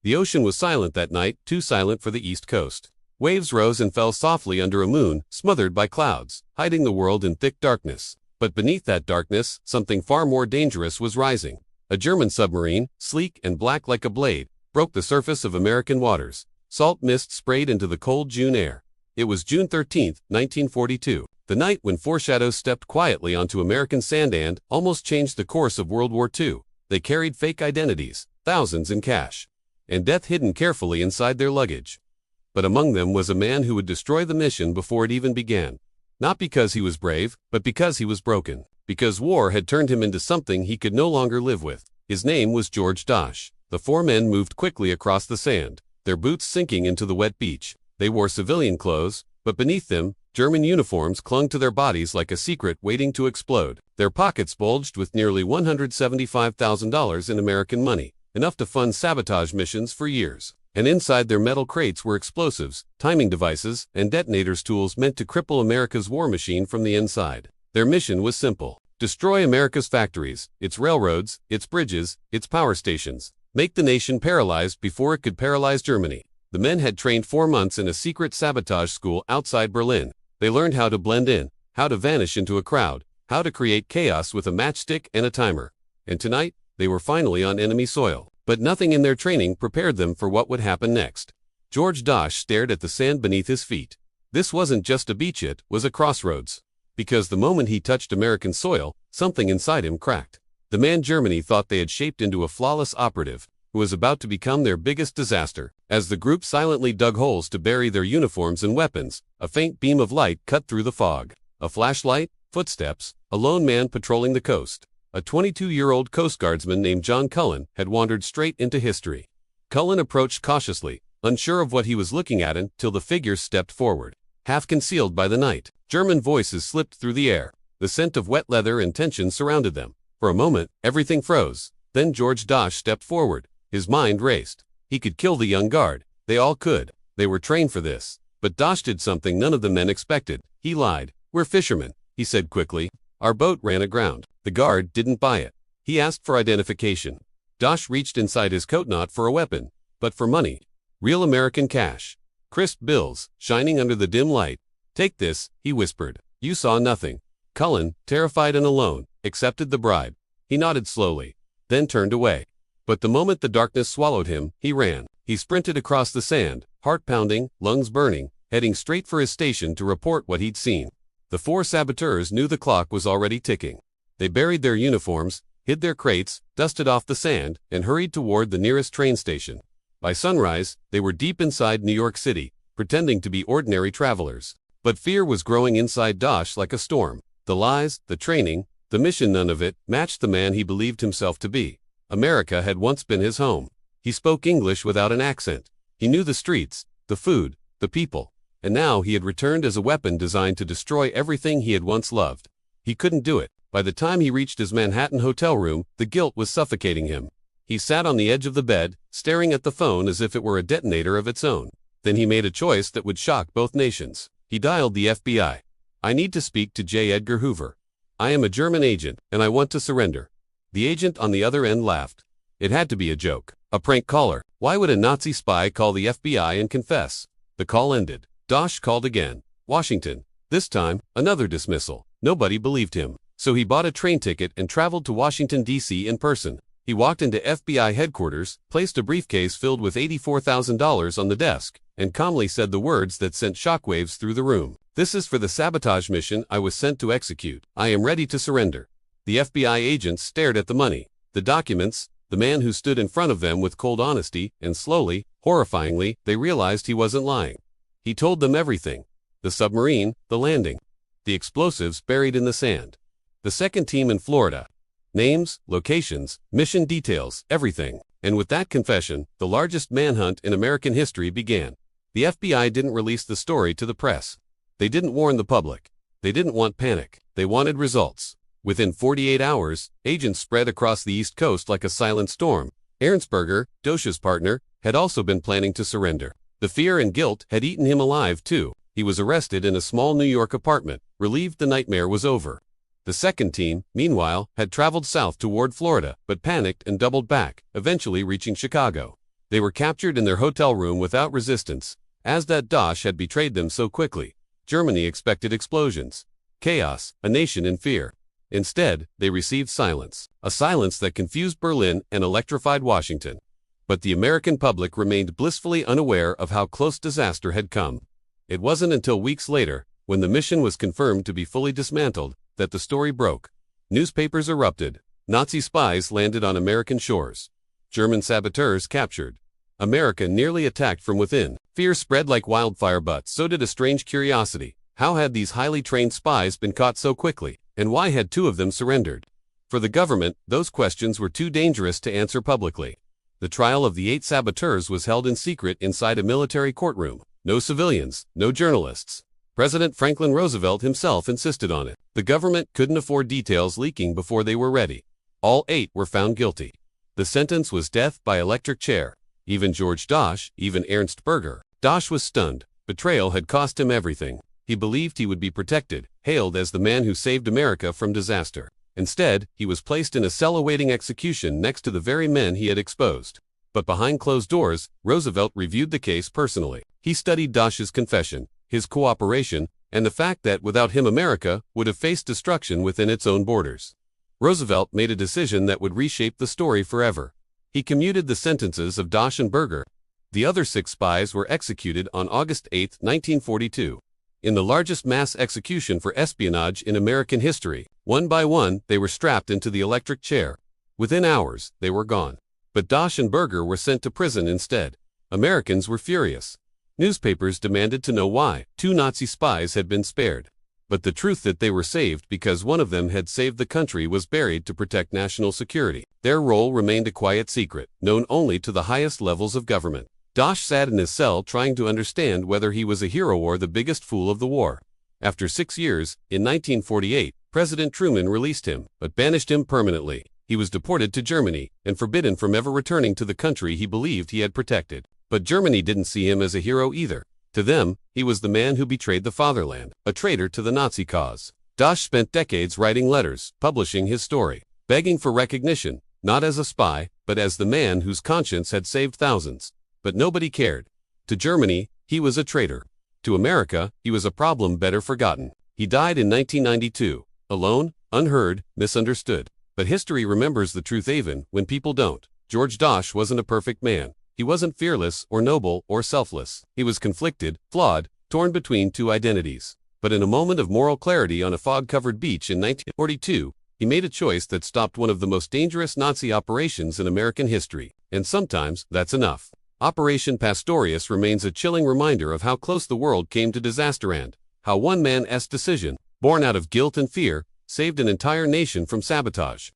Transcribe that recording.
The ocean was silent that night, too silent for the East Coast. Waves rose and fell softly under a moon, smothered by clouds, hiding the world in thick darkness. But beneath that darkness, something far more dangerous was rising. A German submarine, sleek and black like a blade, broke the surface of American waters. Salt mist sprayed into the cold June air. It was June 13, 1942. The night when four shadows stepped quietly onto American sand and almost changed the course of World War II. They carried fake identities, thousands in cash, and death hidden carefully inside their luggage. But among them was a man who would destroy the mission before it even began. Not because he was brave, but because he was broken. Because war had turned him into something he could no longer live with. His name was George Dosh. The four men moved quickly across the sand, their boots sinking into the wet beach. They wore civilian clothes, but beneath them, German uniforms clung to their bodies like a secret waiting to explode. Their pockets bulged with nearly $175,000 in American money, enough to fund sabotage missions for years. And inside their metal crates were explosives, timing devices, and detonators, tools meant to cripple America's war machine from the inside. Their mission was simple: destroy America's factories, its railroads, its bridges, its power stations. Make the nation paralyzed before it could paralyze Germany. The men had trained 4 months in a secret sabotage school outside Berlin. They learned how to blend in, how to vanish into a crowd, how to create chaos with a matchstick and a timer. And tonight, they were finally on enemy soil. But nothing in their training prepared them for what would happen next. George Dosh stared at the sand beneath his feet. This wasn't just a beach, it was a crossroads. Because the moment he touched American soil, something inside him cracked. The man Germany thought they had shaped into a flawless operative, who was about to become their biggest disaster. As the group silently dug holes to bury their uniforms and weapons, a faint beam of light cut through the fog. A flashlight, footsteps, a lone man patrolling the coast. A 22-year-old Coast Guardsman named John Cullen had wandered straight into history. Cullen approached cautiously, unsure of what he was looking at until the figure stepped forward. Half concealed by the night, German voices slipped through the air. The scent of wet leather and tension surrounded them. For a moment, everything froze. Then George Dosh stepped forward. His mind raced. He could kill the young guard. They all could. They were trained for this. But Dosh did something none of the men expected. He lied. "We're fishermen," he said quickly. "Our boat ran aground." The guard didn't buy it. He asked for identification. Dosh reached inside his coat, not for a weapon, but for money. Real American cash. Crisp bills, shining under the dim light. "Take this," he whispered. "You saw nothing." Cullen, terrified and alone, accepted the bribe. He nodded slowly, then turned away. But the moment the darkness swallowed him, he ran. He sprinted across the sand, heart pounding, lungs burning, heading straight for his station to report what he'd seen. The four saboteurs knew the clock was already ticking. They buried their uniforms, hid their crates, dusted off the sand, and hurried toward the nearest train station. By sunrise, they were deep inside New York City, pretending to be ordinary travelers. But fear was growing inside Dosh like a storm. The lies, the training, the mission, none of it matched the man he believed himself to be. America had once been his home. He spoke English without an accent. He knew the streets, the food, the people. And now he had returned as a weapon designed to destroy everything he had once loved. He couldn't do it. By the time he reached his Manhattan hotel room, the guilt was suffocating him. He sat on the edge of the bed, staring at the phone as if it were a detonator of its own. Then he made a choice that would shock both nations. He dialed the FBI. "I need to speak to J. Edgar Hoover. I am a German agent, and I want to surrender." The agent on the other end laughed. It had to be a joke. A prank caller. Why would a Nazi spy call the FBI and confess? The call ended. Dosh called again. Washington. This time, another dismissal. Nobody believed him. So he bought a train ticket and traveled to Washington, D.C. in person. He walked into FBI headquarters, placed a briefcase filled with $84,000 on the desk, and calmly said the words that sent shockwaves through the room. "This is for the sabotage mission I was sent to execute. I am ready to surrender." The FBI agents stared at the money, the documents, the man who stood in front of them with cold honesty, and slowly, horrifyingly, they realized he wasn't lying. He told them everything. The submarine, the landing, the explosives buried in the sand. The second team in Florida. Names, locations, mission details, everything. And with that confession, the largest manhunt in American history began. The FBI didn't release the story to the press. They didn't warn the public. They didn't want panic. They wanted results. Within 48 hours, agents spread across the East Coast like a silent storm. Ernstberger, Dosh's partner, had also been planning to surrender. The fear and guilt had eaten him alive too. He was arrested in a small New York apartment, relieved the nightmare was over. The second team, meanwhile, had traveled south toward Florida, but panicked and doubled back, eventually reaching Chicago. They were captured in their hotel room without resistance, as that Dosch had betrayed them so quickly. Germany expected explosions, chaos, a nation in fear. Instead, they received silence, a silence that confused Berlin and electrified Washington. But the American public remained blissfully unaware of how close disaster had come. It wasn't until weeks later, when the mission was confirmed to be fully dismantled, that the story broke. Newspapers erupted. Nazi spies landed on American shores. German saboteurs captured. America nearly attacked from within. Fear spread like wildfire, but so did a strange curiosity. How had these highly trained spies been caught so quickly? And why had 2 of them surrendered? For the government, those questions were too dangerous to answer publicly. The trial of the 8 saboteurs was held in secret inside a military courtroom. No civilians, no journalists. President Franklin Roosevelt himself insisted on it. The government couldn't afford details leaking before they were ready. All 8 were found guilty. The sentence was death by electric chair. Even George Dosch, even Ernst Berger. Dosch was stunned. Betrayal had cost him everything. He believed he would be protected, hailed as the man who saved America from disaster. Instead, he was placed in a cell awaiting execution next to the very men he had exposed. But behind closed doors, Roosevelt reviewed the case personally. He studied Dosch's confession, his cooperation, and the fact that without him America would have faced destruction within its own borders. Roosevelt made a decision that would reshape the story forever. He commuted the sentences of Dosch and Berger. The other 6 spies were executed on August 8, 1942. In the largest mass execution for espionage in American history, one by one, they were strapped into the electric chair. Within hours, they were gone. But Dosch and Berger were sent to prison instead. Americans were furious. Newspapers demanded to know why 2 Nazi spies had been spared. But the truth that they were saved because one of them had saved the country was buried to protect national security. Their role remained a quiet secret, known only to the highest levels of government. Dosch sat in his cell trying to understand whether he was a hero or the biggest fool of the war. After 6 years, in 1948, President Truman released him, but banished him permanently. He was deported to Germany and forbidden from ever returning to the country he believed he had protected. But Germany didn't see him as a hero either. To them, he was the man who betrayed the fatherland, a traitor to the Nazi cause. Dosch spent decades writing letters, publishing his story, begging for recognition, not as a spy, but as the man whose conscience had saved thousands. But nobody cared. To Germany, he was a traitor. To America, he was a problem better forgotten. He died in 1992, alone, unheard, misunderstood. But history remembers the truth even when people don't. George Dosch wasn't a perfect man. He wasn't fearless or noble or selfless. He was conflicted, flawed, torn between 2 identities. But in a moment of moral clarity on a fog-covered beach in 1942, he made a choice that stopped one of the most dangerous Nazi operations in American history. And sometimes, that's enough. Operation Pastorius remains a chilling reminder of how close the world came to disaster and how one man's decision, born out of guilt and fear, saved an entire nation from sabotage.